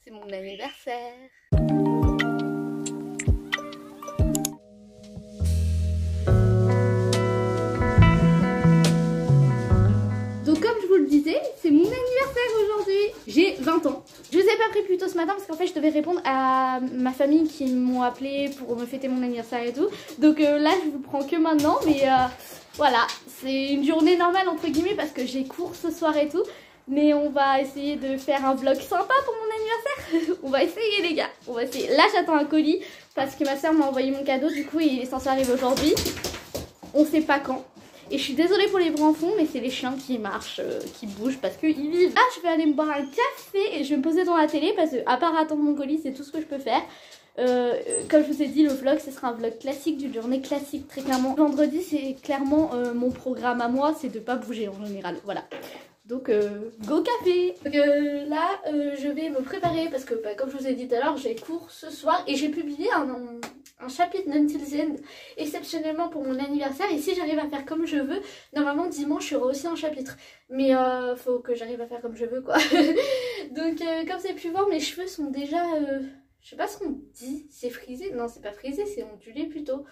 c'est mon anniversaire. Donc comme je vous le disais, c'est mon anniversaire aujourd'hui. J'ai 20 ans. Je vous ai pas pris plus tôt ce matin parce qu'en fait je devais répondre à ma famille qui m'ont appelé pour me fêter mon anniversaire et tout. Donc là je vous prends que maintenant, mais voilà, c'est une journée normale entre guillemets parce que j'ai cours ce soir et tout. Mais on va essayer de faire un vlog sympa pour mon anniversaire. On va essayer les gars, on va essayer. Là j'attends un colis parce que ma soeur m'a envoyé mon cadeau. Du coup il est censé arriver aujourd'hui. On sait pas quand. Et je suis désolée pour les bruits en fond, mais c'est les chiens qui marchent, qui bougent parce qu'ils vivent. Là je vais aller me boire un café et je vais me poser devant la télé parce que à part attendre mon colis c'est tout ce que je peux faire. Comme je vous ai dit, le vlog ce sera un vlog classique d'une journée classique très clairement. Vendredi c'est clairement mon programme à moi, c'est de pas bouger en général, voilà. Donc go café. Donc là je vais me préparer parce que comme je vous ai dit tout à l'heure j'ai cours ce soir et j'ai publié un chapitre d'Until the End exceptionnellement pour mon anniversaire, et si j'arrive à faire comme je veux, normalement dimanche il y aura aussi un chapitre, mais faut que j'arrive à faire comme je veux quoi. Donc comme vous avez pu voir, mes cheveux sont déjà je sais pas ce qu'on dit, c'est frisé, non c'est pas frisé, c'est ondulé plutôt.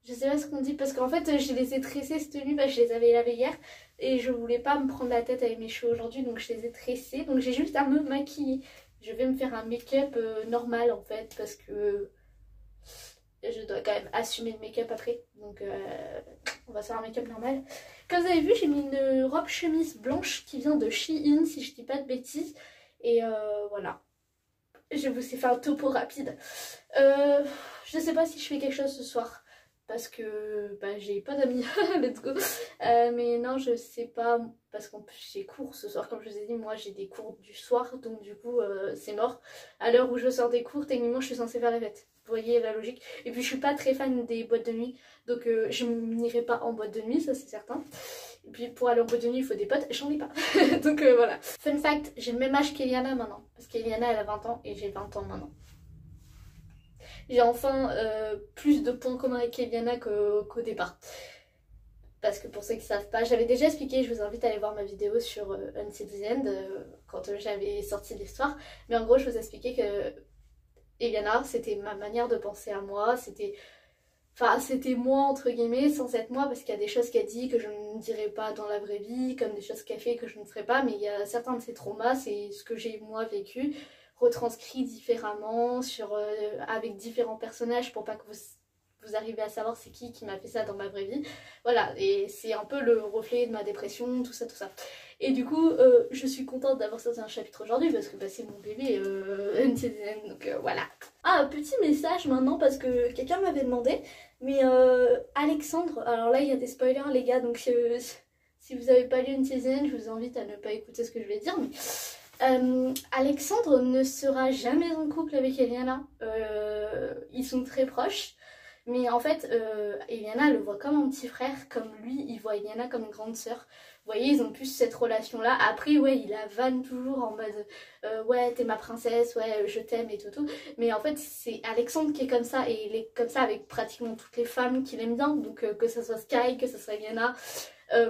Je sais pas ce qu'on dit parce qu'en fait je les ai tressés cette nuit, je les avais lavés hier et je voulais pas me prendre la tête avec mes cheveux aujourd'hui, donc je les ai tressés. Donc j'ai juste à me maquiller. Je vais me faire un make-up normal en fait parce que je dois quand même assumer le make-up après. Donc on va se faire un make-up normal. Comme vous avez vu, j'ai mis une robe chemise blanche qui vient de Shein si je dis pas de bêtises. Et voilà. Je vous ai fait un topo rapide. Je sais pas si je fais quelque chose ce soir. Parce que j'ai pas d'amis, let's go. Mais non, je sais pas, parce qu'en plus j'ai cours ce soir, comme je vous ai dit, moi j'ai des cours du soir, donc du coup c'est mort. À l'heure où je sors des cours, techniquement je suis censée faire la fête. Vous voyez la logique. Et puis je suis pas très fan des boîtes de nuit, donc je n'irai pas en boîte de nuit, ça c'est certain. Et puis pour aller en boîte de nuit il faut des potes, j'en ai pas. Donc voilà. Fun fact, j'ai le même âge qu'Eliana maintenant, parce qu'Eliana elle a 20 ans et j'ai 20 ans maintenant. J'ai enfin plus de points communs avec Eliana qu'au départ. Parce que pour ceux qui ne savent pas, j'avais déjà expliqué, je vous invite à aller voir ma vidéo sur Until the End quand j'avais sorti l'histoire. Mais en gros, je vous ai expliqué que Eliana, c'était ma manière de penser à moi, c'était moi entre guillemets, sans être moi, parce qu'il y a des choses qu'elle dit que je ne dirais pas dans la vraie vie, comme des choses qu'elle fait que je ne ferais pas, mais il y a certains de ces traumas, c'est ce que j'ai moi vécu, retranscrit différemment, avec différents personnages pour pas que vous arrivez à savoir c'est qui m'a fait ça dans ma vraie vie. Voilà, et c'est un peu le reflet de ma dépression, tout ça, tout ça. Et du coup, je suis contente d'avoir sorti un chapitre aujourd'hui parce que c'est mon bébé, donc voilà. Ah, petit message maintenant parce que quelqu'un m'avait demandé, mais Alexandre, alors là il y a des spoilers les gars, donc si vous n'avez pas lu Until the End, je vous invite à ne pas écouter ce que je vais dire, mais... Alexandre ne sera jamais en couple avec Eliana, ils sont très proches, mais en fait Eliana le voit comme un petit frère, comme lui il voit Eliana comme une grande sœur. Vous voyez, ils ont plus cette relation là. Après ouais, il la vanne toujours en mode ouais t'es ma princesse, ouais je t'aime et tout, mais en fait c'est Alexandre qui est comme ça, et il est comme ça avec pratiquement toutes les femmes qu'il aime bien, donc que ça soit Sky, que ça soit Eliana.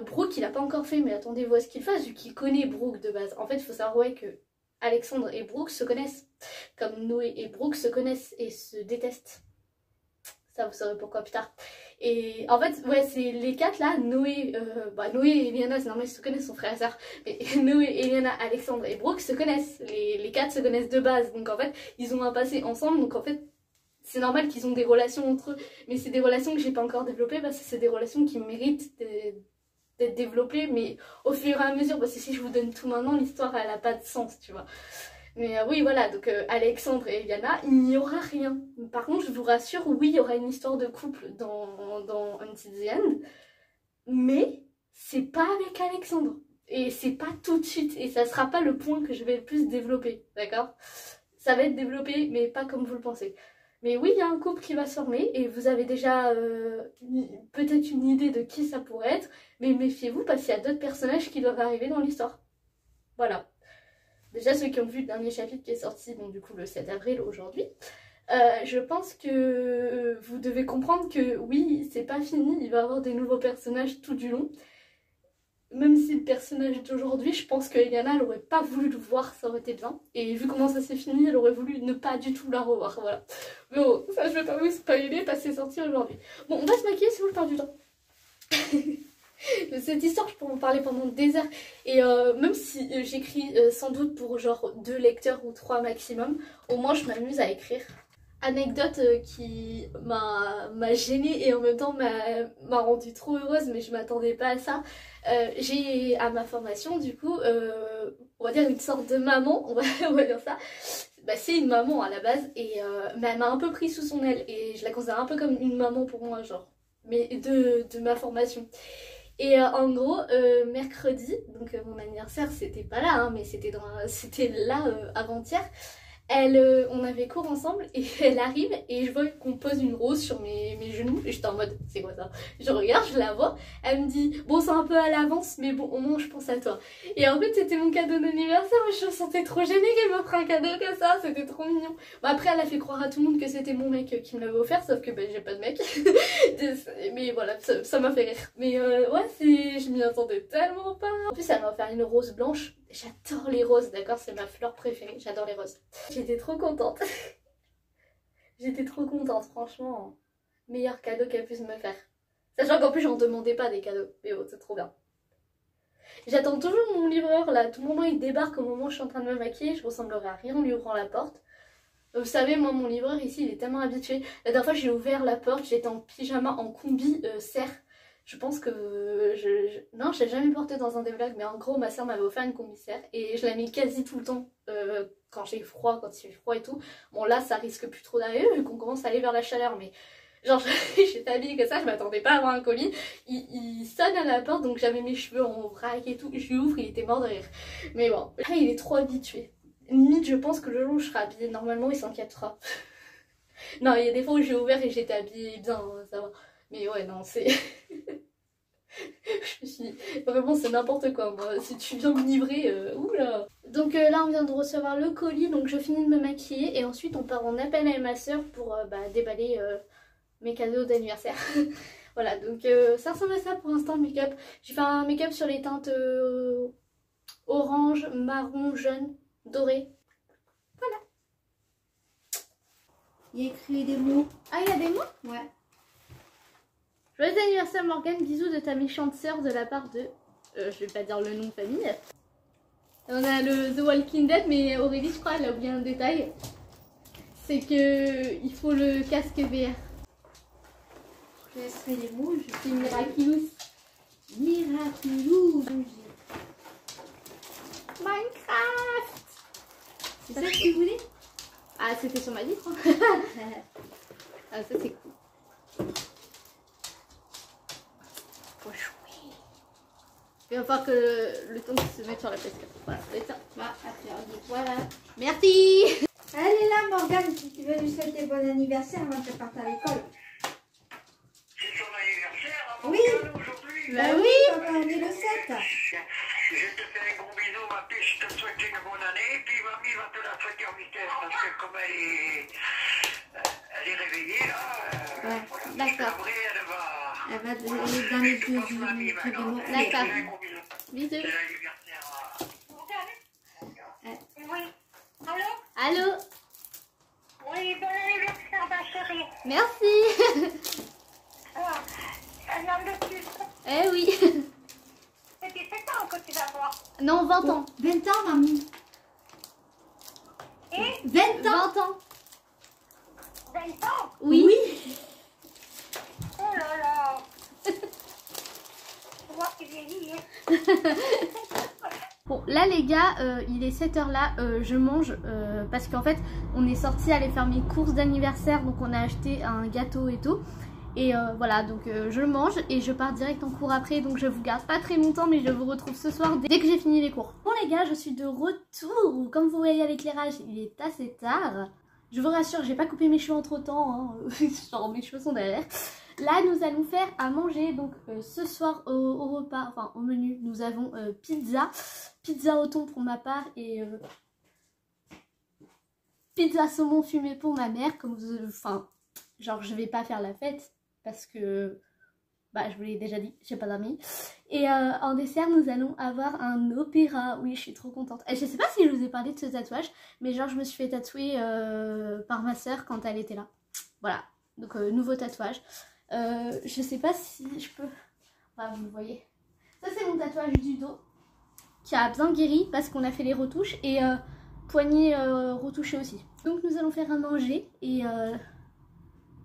Brooke il a pas encore fait, mais attendez-vous à ce qu'il fasse vu qu'il connaît Brooke de base. En fait il faut savoir ouais, que Alexandre et Brooke se connaissent, comme Noé et Brooke se connaissent et se détestent. Ça vous saurez pourquoi plus tard. Et en fait ouais, c'est les quatre là, Noé et Eliana, c'est normal ils se connaissent, son frère et soeur, mais Noé, Eliana, Alexandre et Brooke se connaissent, les quatre se connaissent de base, donc en fait ils ont un passé ensemble, donc en fait c'est normal qu'ils ont des relations entre eux, mais c'est des relations que j'ai pas encore développées parce que c'est des relations qui méritent d'être développée, mais au fur et à mesure, parce que si je vous donne tout maintenant, l'histoire elle a pas de sens, tu vois. Mais oui voilà, donc Alexandre et Eliana, il n'y aura rien. Par contre je vous rassure, oui il y aura une histoire de couple dans Until the End, mais c'est pas avec Alexandre, et c'est pas tout de suite, et ça sera pas le point que je vais le plus développer, d'accord? Ça va être développé, mais pas comme vous le pensez. Mais oui, il y a un couple qui va se former et vous avez déjà peut-être une idée de qui ça pourrait être, mais méfiez-vous parce qu'il y a d'autres personnages qui doivent arriver dans l'histoire. Voilà. Déjà ceux qui ont vu le dernier chapitre qui est sorti, donc du coup le 7 avril aujourd'hui, je pense que vous devez comprendre que oui, c'est pas fini, il va y avoir des nouveaux personnages tout du long. même si le personnage d'aujourd'hui, je pense que Eliana, elle aurait pas voulu le voir, ça aurait été bien. Et vu comment ça s'est fini, elle aurait voulu ne pas du tout la revoir, voilà. Mais bon, ça je vais pas vous spoiler parce que c'est sorti aujourd'hui. Bon, on va se maquiller si vous le perdez du temps. Cette histoire, je peux en parler pendant des heures. Et même si j'écris sans doute pour genre 2 lecteurs ou 3 maximum, au moins je m'amuse à écrire. Anecdote qui m'a gênée et en même temps m'a rendue trop heureuse, mais je m'attendais pas à ça. J'ai à ma formation du coup, on va dire une sorte de maman, on va dire ça. Bah, c'est une maman à la base, et mais elle m'a un peu pris sous son aile et je la considère un peu comme une maman pour moi, genre, mais de ma formation. Et en gros, mercredi, donc mon anniversaire, c'était pas là, hein, mais c'était là avant-hier. On avait cours ensemble et elle arrive et je vois qu'on pose une rose sur mes genoux et j'étais en mode c'est quoi ça? Je regarde, je la vois, elle me dit bon c'est un peu à l'avance mais bon au moins je pense à toi. Et en fait c'était mon cadeau d'anniversaire mais je me sentais trop gênée qu'elle m'offre un cadeau comme ça, c'était trop mignon. Bon, après elle a fait croire à tout le monde que c'était mon mec qui me l'avait offert sauf que j'ai pas de mec. Mais voilà, ça m'a fait rire. Mais ouais, je m'y attendais tellement pas. En plus elle m'a offert une rose blanche. J'adore les roses, d'accord, c'est ma fleur préférée, j'adore les roses. J'étais trop contente. J'étais trop contente, franchement. Meilleur cadeau qu'elle puisse me faire. Sachant qu'en plus j'en demandais pas des cadeaux, mais bon, c'est trop bien. J'attends toujours mon livreur là, tout moment il débarque au moment où je suis en train de me maquiller, je ressemblerai à rien en lui ouvrant la porte. Vous savez, moi mon livreur ici il est tellement habitué. La dernière fois j'ai ouvert la porte, j'étais en pyjama, en combi serre. Je pense que non, je l'ai jamais porté dans un des vlogs, mais en gros ma soeur m'avait offert une combi serre et je la mets quasi tout le temps quand j'ai froid, quand il fait froid et tout. Bon là ça risque plus trop d'arriver vu qu'on commence à aller vers la chaleur, mais genre j'étais habillée comme ça, je m'attendais pas à avoir un colis. Il sonne à la porte donc j'avais mes cheveux en vrac et tout, je lui ouvre, il était mort de rire. Mais bon, là il est trop habitué. Limite je pense que le jour où je serai habillée normalement il s'inquiétera. Non, il y a des fois où j'ai ouvert et j'étais habillée bien, ça va. Mais ouais, non, c'est... Je me suis dit, vraiment c'est n'importe quoi moi, si tu viens me livrer, oula. Donc là on vient de recevoir le colis, donc je finis de me maquiller et ensuite on part en appel à ma soeur pour déballer mes cadeaux d'anniversaire. Voilà, donc ça ressemble à ça pour l'instant le make-up. J'ai fait un make-up sur les teintes orange, marron, jaune, doré. Voilà. Il y a écrit des mots. Ah il y a des mots? Ouais. Joyeux anniversaire Morgane, bisous de ta méchante sœur de la part de... je vais pas dire le nom de famille. On a le The Walking Dead, mais Aurélie je crois elle a oublié un détail. C'est que il faut le casque VR. Je laisserai les rouges. C'est Miraculous. Miraculous. Minecraft. C'est ça que tu voulais? Ah c'était sur ma vitre. Ah ça c'est cool. Faut jouer. Il va falloir que le temps se mette sur la PS4. Voilà, c'est ça. Bah, après, on dit voilà. Merci. Allez là, Morgane, si tu veux lui souhaiter bon anniversaire avant que tu partes à l'école. C'est son anniversaire, hein, Oui. Morgane, aujourd'hui. Bah oui. Papa, on est le 7. Je te fais un gros bisou, ma puce, je te souhaite une bonne année, puis mamie va te la souhaiter en vitesse, parce que comme elle est réveillée, là, Ouais, voilà, d'accord. après, elle va... Elle va te donner Je te deux passe mamie très maintenant. mots. Je te fais D'accord. un gros bisou. Bisous. C'est l'anniversaire à... Oui. Allô? Allô. Oui, bon anniversaire, ma chérie. Merci. Ah, un an de plus. Eh oui. C'est 17 ans que tu vas voir. Non, 20 ans. 20 ans, mamie. Et 20 ans. 20 ans. 20 ans? Oui. Oh là là. Tu vois, tu vieillis, hein. Bon, là les gars, il est 7h là, je mange parce qu'en fait on est sorti aller faire mes courses d'anniversaire, donc on a acheté un gâteau et tout. Et voilà, donc je mange et je pars direct en cours après, donc je vous garde pas très longtemps, mais je vous retrouve ce soir dès que j'ai fini les cours. Bon les gars, je suis de retour. Comme vous voyez à l'éclairage, il est assez tard. Je vous rassure, j'ai pas coupé mes cheveux entre temps, hein. Genre mes cheveux sont derrière. Là nous allons faire à manger, donc ce soir au repas, enfin au menu, nous avons pizza au thon pour ma part et pizza saumon fumé pour ma mère. Comme vous, enfin genre je vais pas faire la fête parce que Bah, je vous l'ai déjà dit, j'ai pas d'amis. Et en dessert, nous allons avoir un opéra. Oui, je suis trop contente. Et je sais pas si je vous ai parlé de ce tatouage, mais genre, je me suis fait tatouer par ma soeur quand elle était là. Voilà, donc nouveau tatouage. Je sais pas si je peux... Voilà, vous le voyez. Ça, c'est mon tatouage du dos qui a bien guéri parce qu'on a fait les retouches et poignet retouché aussi. Donc, nous allons faire un manger et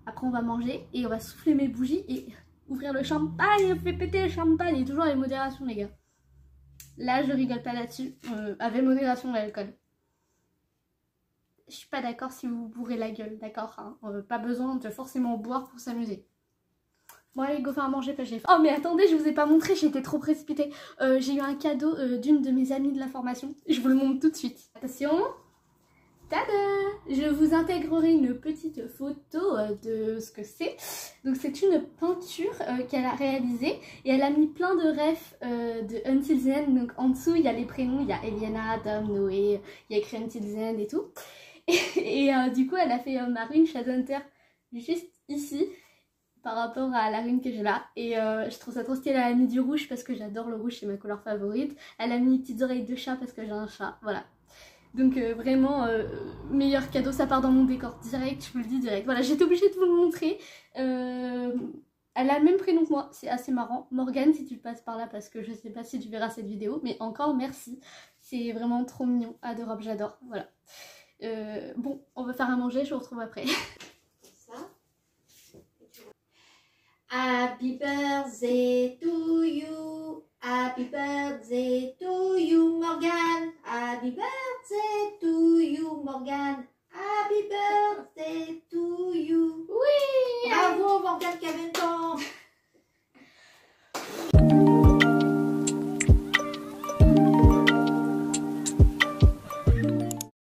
après, on va manger et on va souffler mes bougies et... ouvrir le champagne, fait péter le champagne, et toujours avec modération les gars. Là je rigole pas là-dessus, avec modération l'alcool. Je suis pas d'accord si vous bourrez la gueule, d'accord hein. Pas besoin de forcément boire pour s'amuser. Bon allez go faire à manger parce que j'ai faim. Oh mais attendez, je vous ai pas montré, j'étais trop précipitée. J'ai eu un cadeau d'une de mes amies de la formation, je vous le montre tout de suite. Attention. Tada! Je vous intégrerai une petite photo de ce que c'est. Donc c'est une peinture qu'elle a réalisée et elle a mis plein de refs de Until the End. Donc en dessous il y a les prénoms, il y a Eliana, Tom, Noé, il y a écrit Until the End et tout. Et du coup elle a fait ma rune Shadowhunter juste ici par rapport à la rune que j'ai là. Et je trouve ça trop stylé. Elle a mis du rouge parce que j'adore le rouge, c'est ma couleur favorite. Elle a mis des petites oreilles de chat parce que j'ai un chat, voilà. Donc vraiment, meilleur cadeau, ça part dans mon décor direct, je vous le dis direct. Voilà, j'étais obligée de vous le montrer. Elle a le même prénom que moi, c'est assez marrant. Morgane, si tu passes par là, parce que je sais pas si tu verras cette vidéo, mais encore merci. C'est vraiment trop mignon, adorable, j'adore, voilà. Bon, on va faire à manger, je vous retrouve après. Ça. Happy birthday to you. Happy birthday to you, Morgane. Happy birthday to